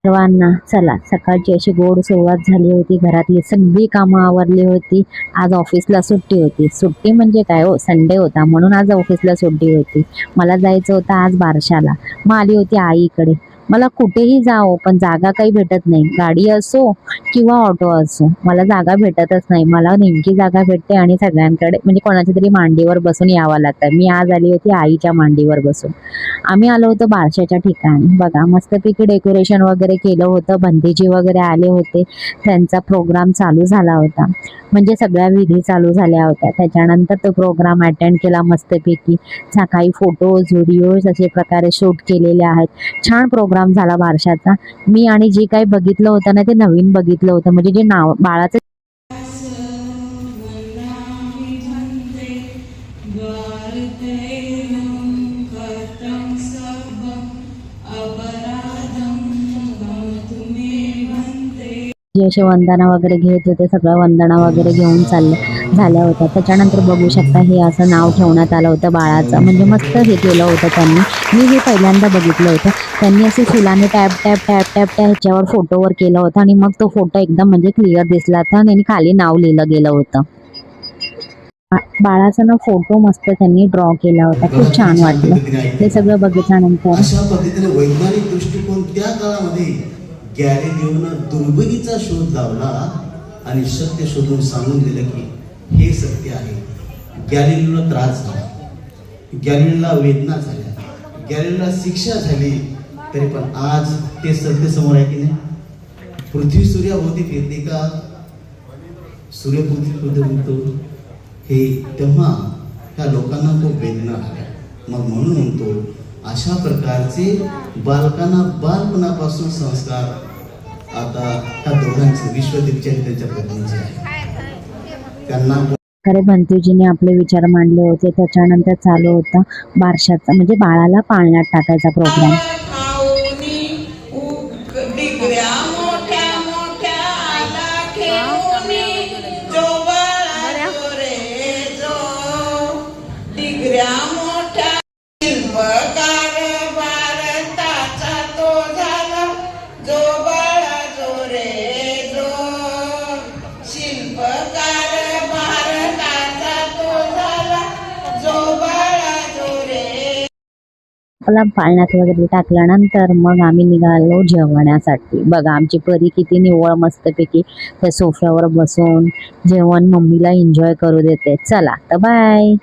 सर्वांना चला, सकाळची अशी गोड सुरुवात झाली होती. घरातली सगळी कामं आवरली होती. आज ऑफिसला सुट्टी होती. सुट्टी म्हणजे काय हो, संडे होता म्हणून आज ऑफिसला सुट्टी होती. मला जायचं होतं आज बारशाला. मग आली होती आईकडे. मला कुठेही जाओ पण जागा काही भेटत नाही. गाडी असो किंवा ऑटो असो, मला जागा भेटतच नाही. मला नेमकी जागा भेटते आणि सगळ्यांकडे म्हणजे कोणाच्या तरी मांडीवर बसून यावं लागतं. मी आज आली होती आईच्या मांडीवर बसून. आम्ही आलो होतो बारशाच्या ठिकाणी. बघा मस्तपैकी डेकोरेशन वगैरे केलं होतं. भंतेजी वगैरे आले होते. त्यांचा प्रोग्राम चालू झाला होता. म्हणजे सगळ्या विधी चालू झाल्या होत्या. त्याच्यानंतर तो प्रोग्राम अटेंड केला मस्तपैकी. काही फोटोज व्हिडिओज असे प्रकारे शूट केलेले आहेत. छान प्रोग्राम झाला बारशाचा. मी आणि जे काही बघितलं होतं ना ते नवीन बघितलं होतं. म्हणजे जे नाव बाळाचं जे असे वंदना वगैरे घेत होते, सगळं वंदना वगैरे घेऊन झाल्या होत्या. त्याच्यानंतर बघू शकता हे असं नाव ठेवण्यात आलं होतं बाळाचं. म्हणजे मस्त हे केलं होतं त्यांनी. मी हे पहिल्यांदा बघितलं होतं. त्यांनी असे फुलाने टॅप टॅप टॅप टॅप त्या ह्याच्यावर फोटोवर केलं होतं आणि मग तो फोटो एकदम म्हणजे क्लिअर दिसला होता आणि खाली नाव लिहिलं गेलं होतं. बाळाचा ना फोटो मस्त त्यांनी ड्रॉ केला होता. खूप छान वाटलं हे सगळं बघितल्यानंतर. अशा पद्धतीने वैज्ञानिक दृष्टिकोन त्या काळामध्ये गॅलिलिओनं दुर्बिणीचा शोध लावला आणि सत्य शोधून सांगून दिलं की हे सत्य आहे. गॅलिलिओला त्रास झाला, गॅलिलिओला वेदना झाल्या, गॅलिलिओला शिक्षा झाली, तरी पण आज ते सत्य समोर आहे की नाही. पृथ्वी सूर्याभोवती फिरते का, सूर्य पृथ्वी फिरतो हे तेव्हा ह्या लोकांना खूप वेदना झाल्या. मग म्हणून म्हणतो अशा प्रकारचे बालकांना बालपणापासून संस्कार आता ह्या दोघांचे विश्वदीपचे आणि त्यांच्या पत्नीचे आहे. त्यांना खरे भंतेजीने आपले विचार मांडले होते. त्याच्यानंतर चालू होता बारशाचा म्हणजे बाळाला पाळण्यात टाकायचा प्रोग्राम. आपला पाळण्यात वगैरे टाकल्यानंतर मग आम्ही निघालो जेवण्यासाठी. बघा आमची परी किती निव्वळ मस्तपैकी त्या सोफ्यावर बसून जेवण मम्मीला एन्जॉय करू देते. चला तर बाय.